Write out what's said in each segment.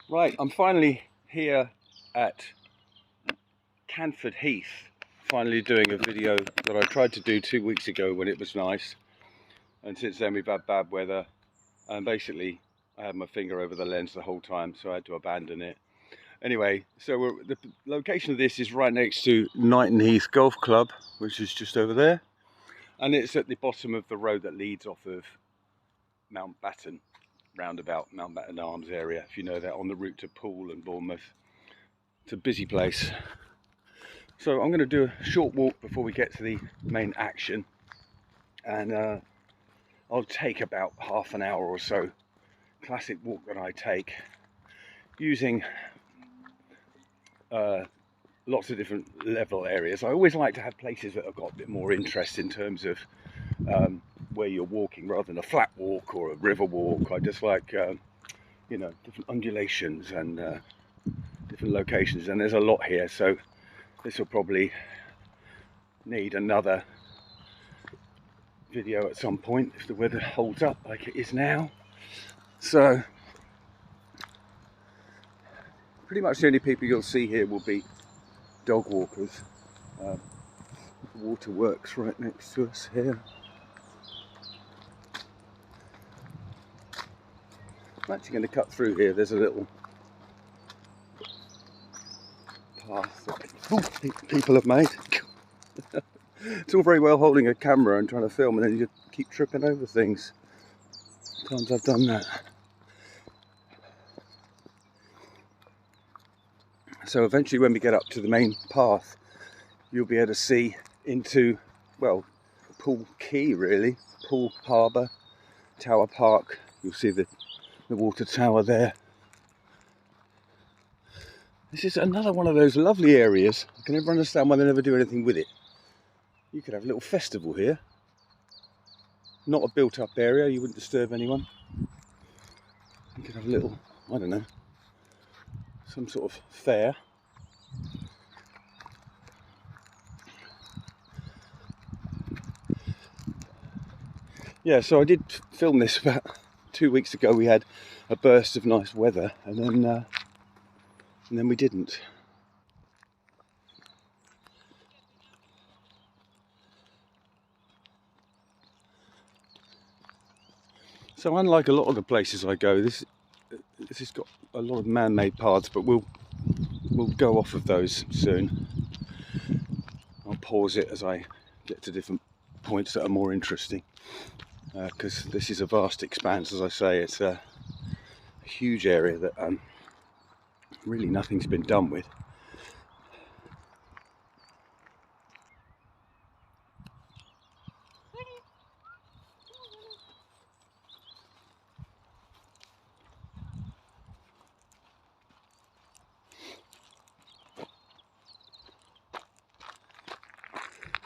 Right, I'm finally here at Canford Heath, finally doing a video that I tried to do 2 weeks ago when it was nice, and since then we've had bad weather, and basically I had my finger over the lens the whole time, so I had to abandon it. Anyway, so the location of this is right next to Knighton Heath Golf Club, which is just over there, and it's at the bottom of the road that leads off of Mountbatten roundabout, Mountbatten Arms area, if you know that, on the route to Poole and Bournemouth. It's a busy place. So I'm going to do a short walk before we get to the main action, and I'll take about half an hour or so. Classic walk that I take using lots of different level areas. I always like to have places that have got a bit more interest in terms of where you're walking, rather than a flat walk or a river walk. I just like you know, different undulations and different locations, and there's a lot here, so this will probably need another video at some point if the weather holds up like it is now. So pretty much the only people you'll see here will be dog walkers. The waterworks right next to us here. I'm actually going to cut through here. There's a little path that people have made. It's all very well holding a camera and trying to film, and then you keep tripping over things. Sometimes I've done that. So eventually when we get up to the main path, you'll be able to see into, well, Poole Quay really, Poole Harbour, Tower Park. You'll see the water tower there. This is another one of those lovely areas. I can never understand why they never do anything with it. You could have a little festival here. Not a built up area, you wouldn't disturb anyone. You could have a little, I don't know, some sort of fair. Yeah, so I did film this about 2 weeks ago. We had a burst of nice weather, and then we didn't. So unlike a lot of the places I go, this has got a lot of man-made paths, but we'll go off of those soon. I'll pause it as I get to different points that are more interesting, because this is a vast expanse. As I say, it's a huge area that really nothing's been done with.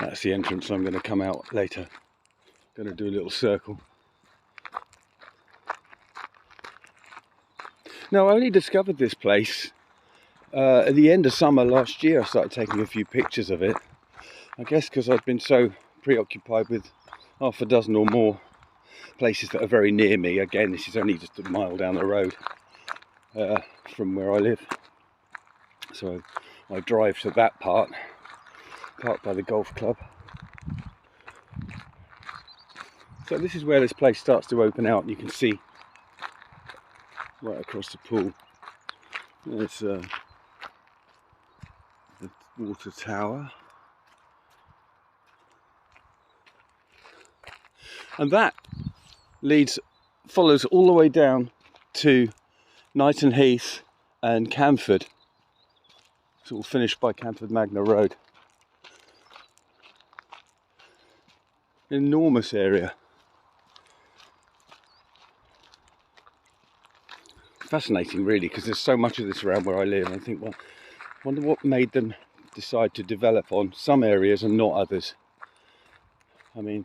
That's the entrance. I'm going to come out later. Going to do a little circle. Now, I only discovered this place at the end of summer last year. I started taking a few pictures of it. I guess because I've been so preoccupied with half a dozen or more places that are very near me. Again, this is only just a mile down the road from where I live. So I drive to that part, parked by the golf club. So this is where this place starts to open out. You can see right across the pool. There's the water tower. And that follows all the way down to Knighton Heath and Canford. It's all finished by Canford Magna Road. Enormous area. Fascinating really, because there's so much of this around where I live. I think, well, I wonder what made them decide to develop on some areas and not others. I mean,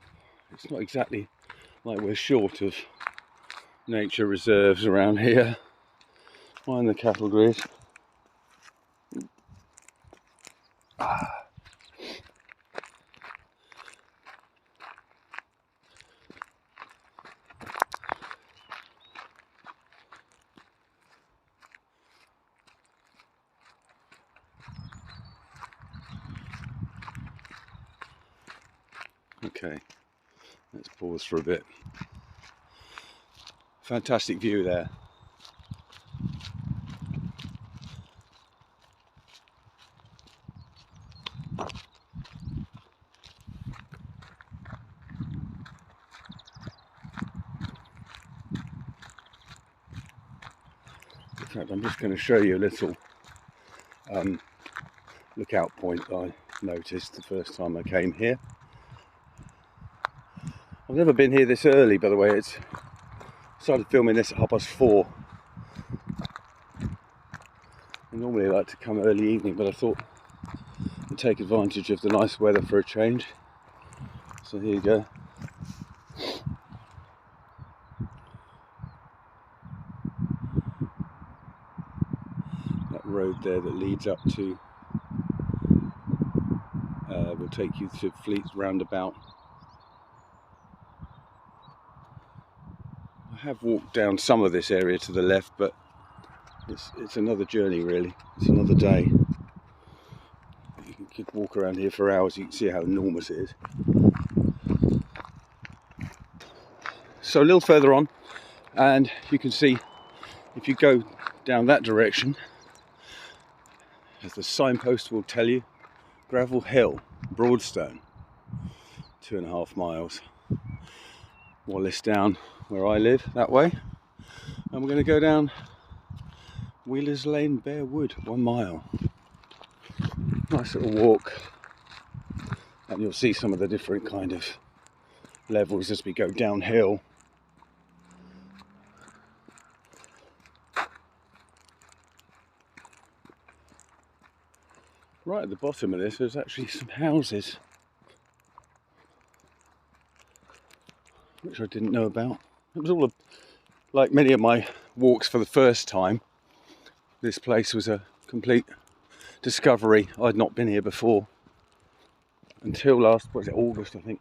it's not exactly like we're short of nature reserves around here. Mind the cattle grid. Okay, let's pause for a bit. Fantastic view there. In fact, I'm just going to show you a little lookout point I noticed the first time I came here. I've never been here this early, by the way. It's started filming this at 4:30. I normally like to come early evening, but I thought I'd take advantage of the nice weather for a change. So here you go. That road there that leads up to will take you to Fleet's roundabout. I have walked down some of this area to the left, but it's another journey really. It's another day. You could walk around here for hours. You can see how enormous it is. So a little further on, and you can see if you go down that direction, as the signpost will tell you, Gravel Hill, Broadstone, 2.5 miles. Wallace down where I live, that way. And we're going to go down Wheelers Lane, Bear Wood, 1 mile. Nice little walk. And you'll see some of the different kind of levels as we go downhill. Right at the bottom of this, there's actually some houses, which I didn't know about. It was all like many of my walks for the first time. This place was a complete discovery. I'd not been here before until last, what was it, August, I think.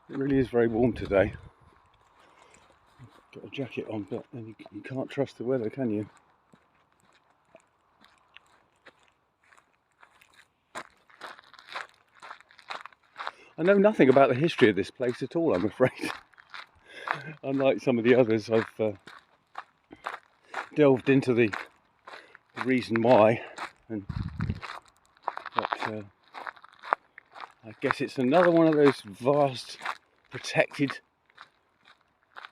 It really is very warm today. Got a jacket on, but then you can't trust the weather, can you? I know nothing about the history of this place at all, I'm afraid. Unlike some of the others, I've delved into the reason why, but I guess it's another one of those vast protected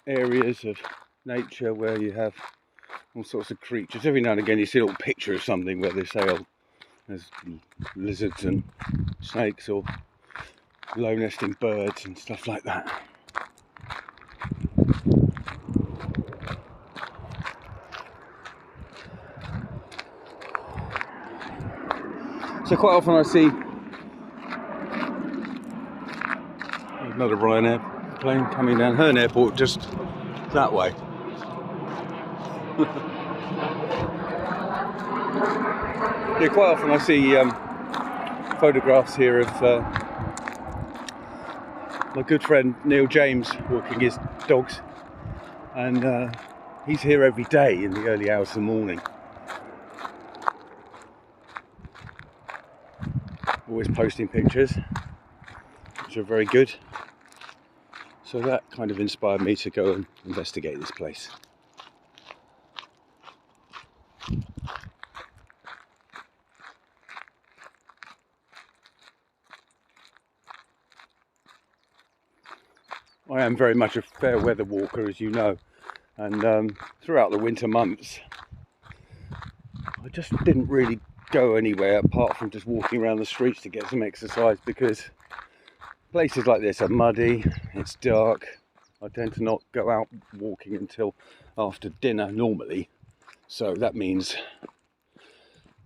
areas of nature where you have all sorts of creatures. Every now and again you see a little picture of something where they say, oh, there's lizards and snakes or low nesting birds and stuff like that. So quite often I see another Ryanair plane coming down Herne Airport just that way. Yeah, quite often I see photographs here of my good friend Neil James walking his dogs, and he's here every day in the early hours of the morning. Always posting pictures, which are very good. So that kind of inspired me to go and investigate this place. I am very much a fair weather walker, as you know, and throughout the winter months I just didn't really go anywhere apart from just walking around the streets to get some exercise, because places like this are muddy, it's dark. I tend to not go out walking until after dinner normally, so that means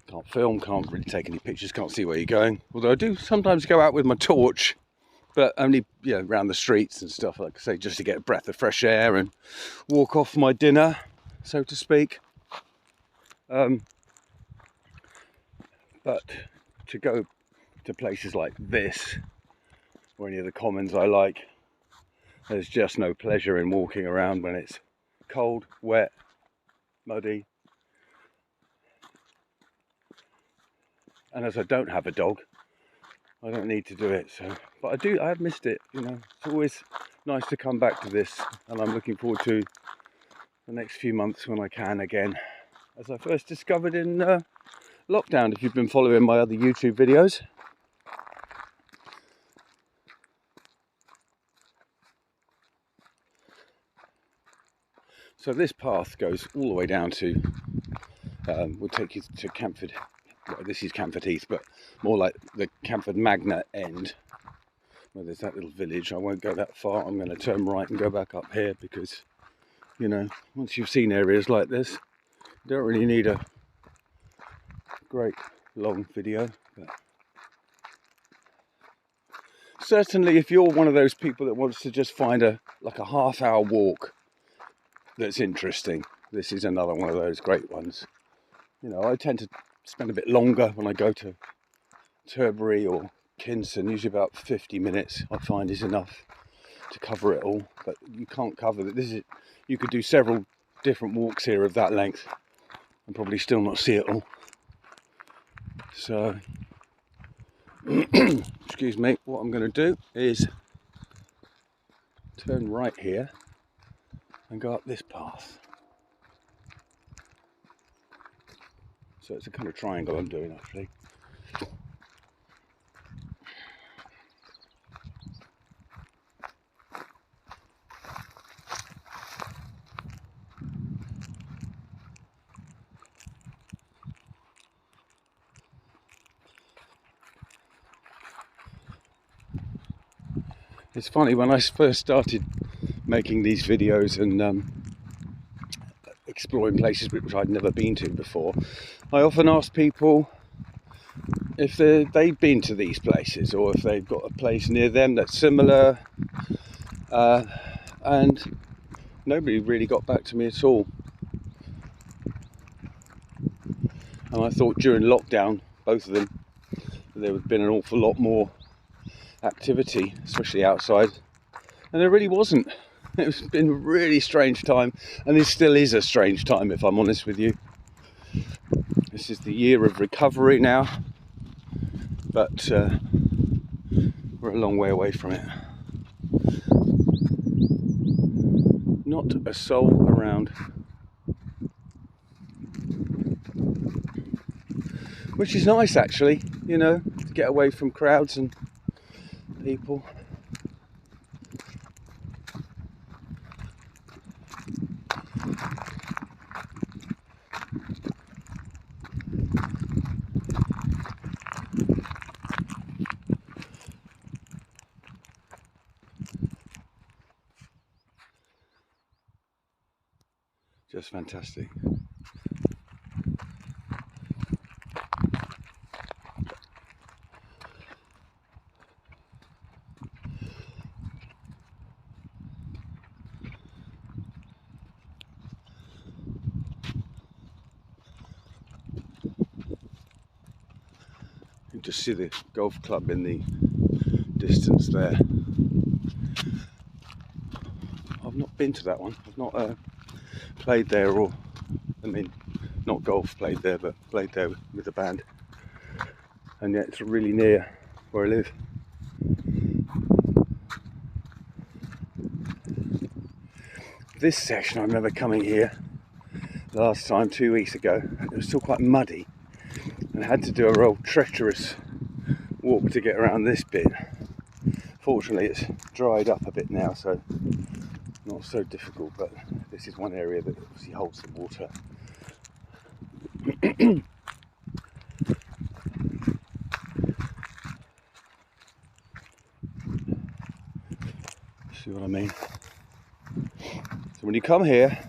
can't film, can't really take any pictures, can't see where you're going. Although I do sometimes go out with my torch, but only, you know, around the streets and stuff, like I say, just to get a breath of fresh air and walk off my dinner, so to speak. But to go to places like this, or any of the commons I like, There's just no pleasure in walking around when it's cold, wet, muddy. And as I don't have a dog, I don't need to do it. So, but I have missed it, you know. It's always nice to come back to this, and I'm looking forward to the next few months when I can again. As I first discovered in lockdown, if you've been following my other YouTube videos. So this path goes all the way down to, we'll take you to Canford. Well, this is Canford Heath, but more like the Canford Magna end, where there's that little village. I won't go that far. I'm going to turn right and go back up here because, you know, once you've seen areas like this, you don't really need a great long video. But certainly if you're one of those people that wants to just find a half-hour walk that's interesting, this is another one of those great ones. You know, I tend to spend a bit longer when I go to Turbury or Kinston. Usually about 50 minutes I find is enough to cover it all, but you can't cover it. You could do several different walks here of that length and probably still not see it all. So excuse me, what I'm going to do is turn right here and go up this path. So it's a kind of triangle I'm doing actually. It's funny, when I first started making these videos and exploring places which I'd never been to before, I often ask people if they've been to these places or if they've got a place near them that's similar, and nobody really got back to me at all. And I thought during lockdown, both of them, there would have been an awful lot more activity, especially outside, and there really wasn't. It's been a really strange time, and it still is a strange time if I'm honest with you. This is the year of recovery now, but we're a long way away from it. Not a soul around, which is nice actually, you know, to get away from crowds and people. Just fantastic. You can just see the golf club in the distance there. I've not been to that one. I've not played there, or I mean, not golf played there, but played there with a band. And yet it's really near where I live. This section, I remember coming here last time 2 weeks ago, and it was still quite muddy, and I had to do a real treacherous walk to get around this bit. Fortunately it's dried up a bit now, so not so difficult, but this is one area that obviously holds the water. See what I mean? So when you come here,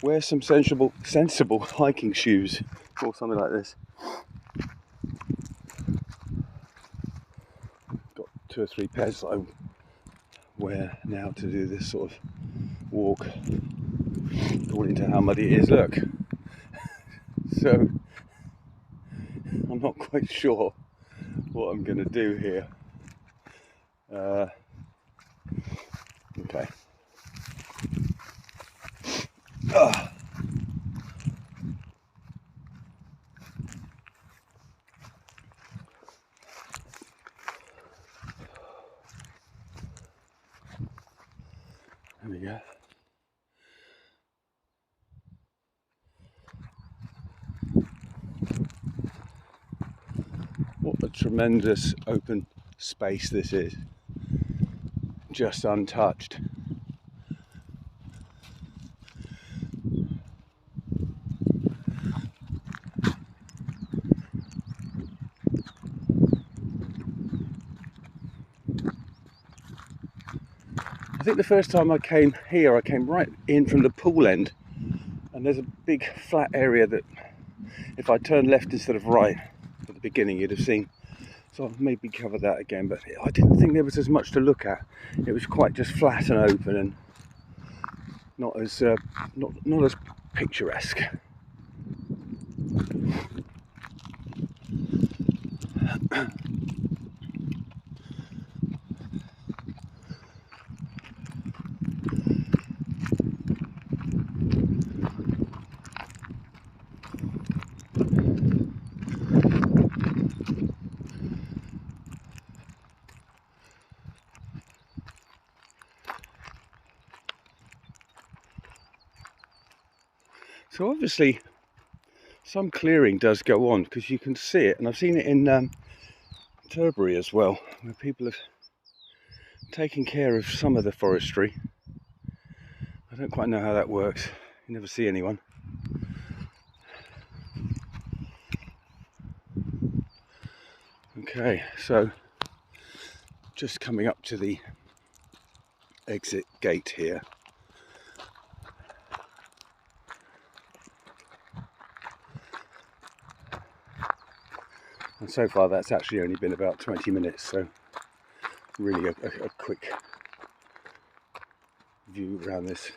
wear some sensible hiking shoes or something like this. Got 2 or 3 pairs that I wear now to do this sort of walk, according to how muddy it is. Look, so I'm not quite sure what I'm going to do here. Okay. There we go. What a tremendous open space this is. Just untouched. I think the first time I came here, I came right in from the pool end, and there's a big flat area that if I turned left instead of right at the beginning, you'd have seen. So I'll maybe cover that again, but I didn't think there was as much to look at. It was quite just flat and open and not as not as picturesque. So obviously some clearing does go on, because you can see it, and I've seen it in Tilbury as well, where people have taken care of some of the forestry. I don't quite know how that works. You never see anyone. Okay, so just coming up to the exit gate here. And so far that's actually only been about 20 minutes, so really a quick view around this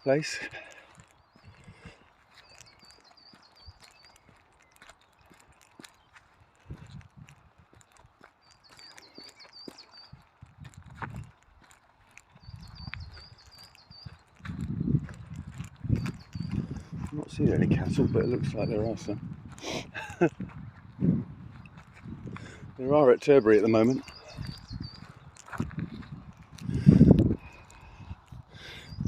place. I'm not seeing any cattle, but it looks like there are some. There are at Tilbury at the moment.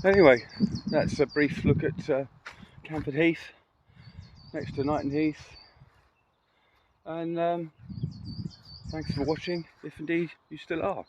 Anyway, that's a brief look at Canford Heath, next to Knighton Heath. And thanks for watching, if indeed you still are.